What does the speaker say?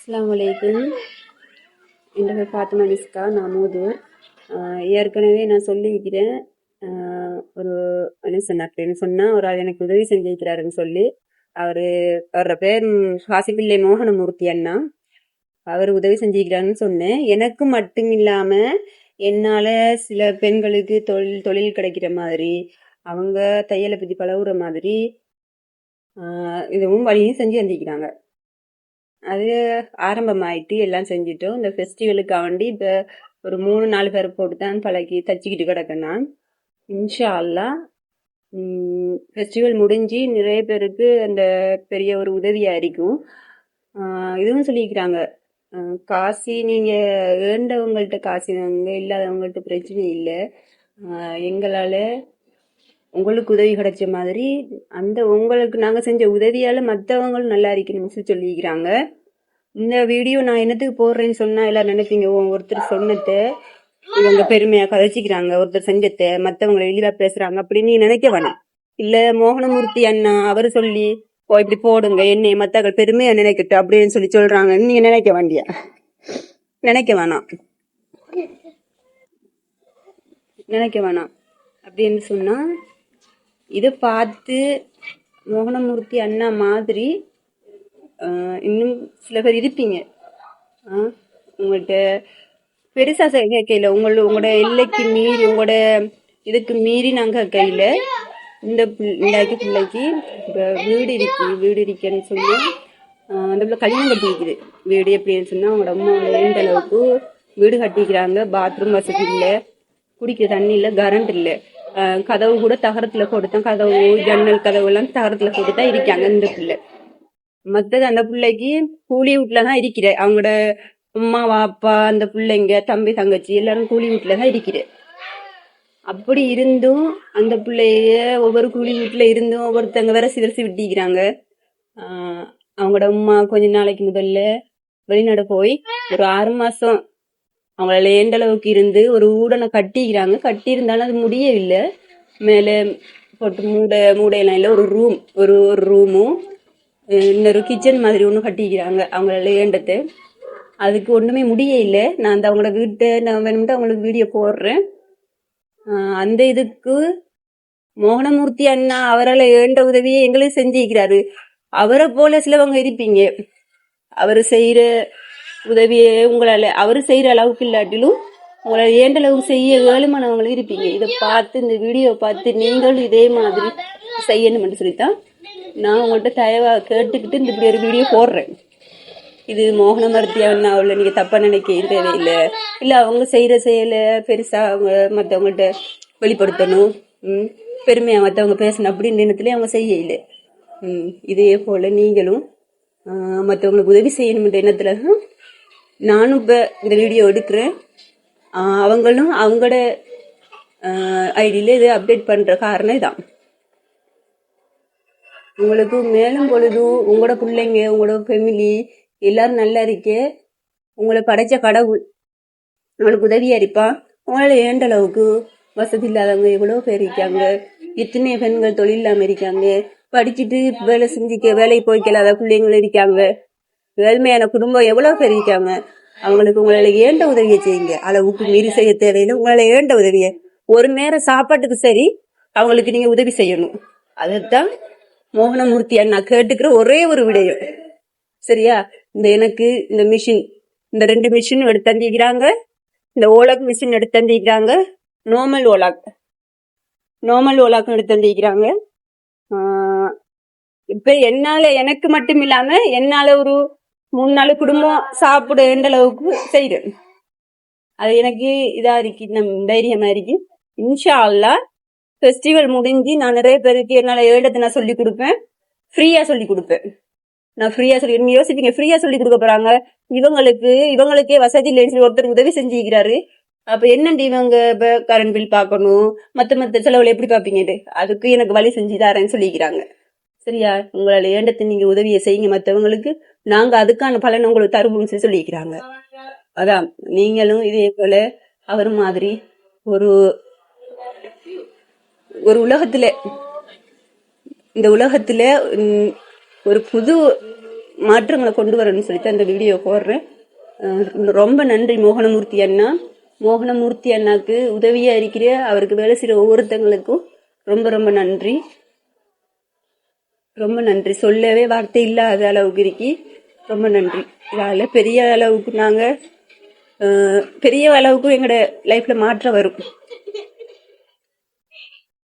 அஸ்ஸலாமு அலைக்கும். என் பேர் ஃபாத்திமா மிஸ்கா. நான் மூதூர். ஏற்கனவே நான் சொல்லியிருக்கிறேன். ஒரு என்ன சொன்னார்ன்னு சொன்னால் ஒரு ஆள் எனக்கு உதவி செஞ்சிருக்கிறாருன்னு சொல்லி அவரோட பேர் ஹாசிபில்லை மோகனமூர்த்தி அண்ணா. அவர் உதவி செஞ்சிருக்கிறாருன்னு சொன்னேன். எனக்கு மட்டும் இல்லாமல் என்னால் சில பெண்களுக்கு தொழில் கிடைக்கிற மாதிரி, அவங்க தையலை பற்றி பழகுற மாதிரி இதுவும் வழியும் செஞ்சு வந்திருக்கிறாங்க. அது ஆரம்பமாயிட்டு எல்லாம் செஞ்சிட்டோம். இந்த ஃபெஸ்டிவலுக்காண்டி இப்போ ஒரு 3-4 பேரை போட்டு தான் பழகி தச்சுக்கிட்டு கிடக்கேன் நான். இன்ஷா அல்லாஹ் ஃபெஸ்டிவல் முடிஞ்சு நிறைய பேருக்கு அந்த பெரிய ஒரு உதவியாக இருக்கும். இதுவும் சொல்லிக்கிறாங்க, காசு நீங்கள் ஏண்டவங்கள்ட்ட காசு வாங்க, இல்லாதவங்கள்ட்ட பிரச்சனை இல்லை, எங்களால் உங்களுக்கு உதவி கிடைச்ச மாதிரி அந்த உங்களுக்கு நாங்கள் செஞ்ச உதவியால் மற்றவங்களும் நல்லா இருக்கணும்னு சொல்லிக்கிறாங்க. இந்த வீடியோ நான் என்னத்துக்கு போடுறேன்னு சொன்னால் எல்லாம் நினைப்பீங்க, ஒருத்தர் சொன்னதை இவங்க பெருமையாக கதைச்சிக்கிறாங்க, ஒருத்தர் செஞ்சத்தை மற்றவங்களை இழிவாக பேசுகிறாங்க அப்படின்னு நினைக்க வேணாம். இல்லை மோகனமூர்த்தி அண்ணா அவர் சொல்லி இப்படி போடுங்க என்னை மற்றவர்கள் பெருமையாக நினைக்கட்டும் அப்படின்னு சொல்லி சொல்கிறாங்கன்னு நீங்கள் நினைக்க வேணாம் அப்படின்னு சொன்னால் இதை பார்த்து மோகனமூர்த்தி அண்ணா மாதிரி இன்னும் சில பேர் இருப்பீங்க. உங்கள்கிட்ட பெருசாக கேட்கல, உங்களோட எல்லைக்கு மீறி உங்களோட இதுக்கு மீறி நாங்கள் கையில் இந்த பிள்ளைக்கு இப்போ வீடு இருக்குன்னு சொல்லி அந்த பிள்ளை கல்யாணம் கட்டிக்குது. வீடு எப்படின்னு சொன்னால் அவங்களோட அம்மாவோட எந்த அளவுக்கு வீடு கட்டிக்கிறாங்க, பாத்ரூம் வசதி இல்லை, குடிக்கிற தண்ணி இல்லை, கரண்ட் இல்லை, கதவு கூட தகரத்துல போட்டுதான், கதவு ஜன்னல் கதவு எல்லாம் தகரத்துல போட்டுதான் இருக்காங்க இந்த பிள்ளை. மற்றது அந்த பிள்ளைக்கு கூலி வீட்டுலதான் இருக்கிற, அவங்களோட அம்மா அப்பா அந்த பிள்ளைங்க தம்பி தங்கச்சி எல்லாரும் கூலி வீட்டுலதான் இருக்கிற. அப்படி இருந்தும் அந்த பிள்ளைய ஒவ்வொரு கூலி வீட்டுல இருந்தும் ஒவ்வொருத்தங்க வேற சிதறிச்சு விட்டிக்கிறாங்க. அவங்களோட அம்மா கொஞ்ச நாளைக்கு முதல்ல வெளிநாடு போய் ஒரு 6 மாசம் அவங்களால ஏண்ட அளவுக்கு இருந்து ஒரு ஊடனை கட்டிக்கிறாங்க. கட்டி இருந்தாலும் அது முடியவில்லை. மேலே போட்டு மூடையெல்லாம் இல்லை, ஒரு ரூமும் இன்னொரு கிச்சன் மாதிரி ஒன்று கட்டிக்கிறாங்க அவங்களால ஏண்டத்தை. அதுக்கு ஒன்றுமே முடிய இல்லை. நான் அந்த அவங்களோட வீட்டை நான் வேணும்ட்டு அவங்களுக்கு வீடியோ போடுறேன். அந்த இதுக்கு மோகனமூர்த்தி அண்ணா அவரால் ஏண்ட உதவியை எங்களுக்கு செஞ்சிருக்கிறாரு. அவரை போல சிலவங்க இருப்பீங்க, அவர் செய்கிற உதவியை உங்களால் அவர் செய்கிற அளவுக்கு இல்லாட்டிலும் உங்களால் ஏண்ட அளவுக்கு செய்ய ஏழுமானவங்களும் இருப்பீங்க. இதை பார்த்து இந்த வீடியோ பார்த்து நீங்களும் இதே மாதிரி செய்யணும்னு சொல்லித்தான் நான் உங்கள்கிட்ட தயவாக கேட்டுக்கிட்டு இந்த இப்படி ஒரு வீடியோ போடுறேன். இது மோகனமூர்த்தி அண்ணாவில் நீங்கள் தப்பாக நினைக்க தேவையில்லை. இல்லை அவங்க செய்கிற செயலை பெருசாக அவங்க மற்றவங்கள்ட்ட வெளிப்படுத்தணும், பெருமையாக மற்றவங்க பேசணும் அப்படின்னு எண்ணத்துலேயே அவங்க செய்ய இல்லை. இதே போல் நீங்களும் மற்றவங்களுக்கு உதவி செய்யணுன்ற எண்ணத்தில் தான் நானும் இப்போ இந்த வீடியோ எடுக்கிறேன். அவங்களும் அவங்களோட ஐடியில் இதை அப்டேட் பண்ணுற காரணம் இதான். உங்களுக்கு மேலும் பொழுதும் உங்களோட பிள்ளைங்க உங்களோட ஃபேமிலி எல்லாரும் நல்லா இருக்கே, உங்களை படைச்ச கடவுள் உங்களுக்கு உதவியாக இருப்பான். உங்களால் ஏண்ட அளவுக்கு வசதி இல்லாதவங்க எவ்வளோ பேர் இருக்காங்க, எத்தனை பெண்கள் தொழில் இல்லாமல் இருக்காங்க, படிச்சுட்டு வேலை செஞ்சுக்க வேலைக்கு போய்க்கலாத பிள்ளைங்களும் இருக்காங்க, ஏழ்மையான குடும்பம் எவ்வளோ பேர் இருக்காங்க. அவங்களுக்கு உங்களால் ஏண்ட உதவியை செய்யுங்க. அளவுக்கு மீறி செய்ய தேவையில்லை. உங்களால் ஏண்ட உதவியை ஒரு நேரம் சாப்பாட்டுக்கு சரி அவங்களுக்கு நீங்கள் உதவி செய்யணும். அதைத்தான் மோகனமூர்த்தி அண்ணா கேட்டுக்கிற ஒரே ஒரு விடயம். சரியா? எனக்கு இந்த மிஷின், இந்த 2 மிஷின் எடுத்து தந்திக்கிறாங்க. இந்த ஓலாக் மிஷின் எடுத்து தந்திக்கிறாங்க, நார்மல் ஓலாக்கும் எடுத்து தந்திக்கிறாங்க. இப்ப எனக்கு மட்டும் இல்லாம என்னால ஒரு 3-4 குடும்பம் சாப்பிட வேண்ட அளவுக்கு செய்யறேன். அது எனக்கு இதா இருக்கு, தைரியமா இருக்கு. இன்ஷா அல்லாஹ் ஃபெஸ்டிவல் முடிஞ்சு நான் நிறைய பேருக்கு என்னால ஏண்டத்தை நான் சொல்லி கொடுப்பேன், ஃப்ரீயா சொல்லி கொடுப்பேன். நான் ஃப்ரீயா சொல்லி யோசிப்பீங்க, ஃப்ரீயா சொல்லி கொடுக்க போறாங்க, இவங்களுக்கே வசதி இல்லைன்னு சொல்லி ஒருத்தர் உதவி செஞ்சுக்கிறாரு. அப்ப என்னண்டு இவங்க இப்ப கரண்ட் பில் பார்க்கணும், மத்த செலவுல எப்படி பார்ப்பீங்க? அதுக்கு எனக்கு வழி செஞ்சு தரேன்னு சொல்லிக்கிறாங்க. சரியா? உங்களால ஏண்டத்தை நீங்க உதவியை செய்யுங்க மற்றவங்களுக்கு, நாங்க அதுக்கான பலனை உங்களுக்கு தருவோம்னு சொல்லிக்கிறாங்க. அதான் நீங்களும் இதே போல அவர் மாதிரி ஒரு உலகத்துல, இந்த உலகத்துல ஒரு புது மாற்றங்களை கொண்டு வரணும்னு சொல்லிட்டு அந்த வீடியோ போடுறேன். ரொம்ப நன்றி மோகனமூர்த்தி அண்ணா. மோகனமூர்த்தி அண்ணாக்கு உதவியா இருக்கிற அவருக்கு வேலை செய்யற ஒவ்வொருத்தங்களுக்கும் ரொம்ப ரொம்ப நன்றி. ரொம்ப நன்றி. சொல்லவே வார்த்தை இல்லாத அளவுக்கு இருக்கி. ரொம்ப நன்றி. இதால பெரிய அளவுக்கு நாங்கள் பெரிய அளவுக்கு எங்களோட லைஃப்ல மாற்றம் வரும்.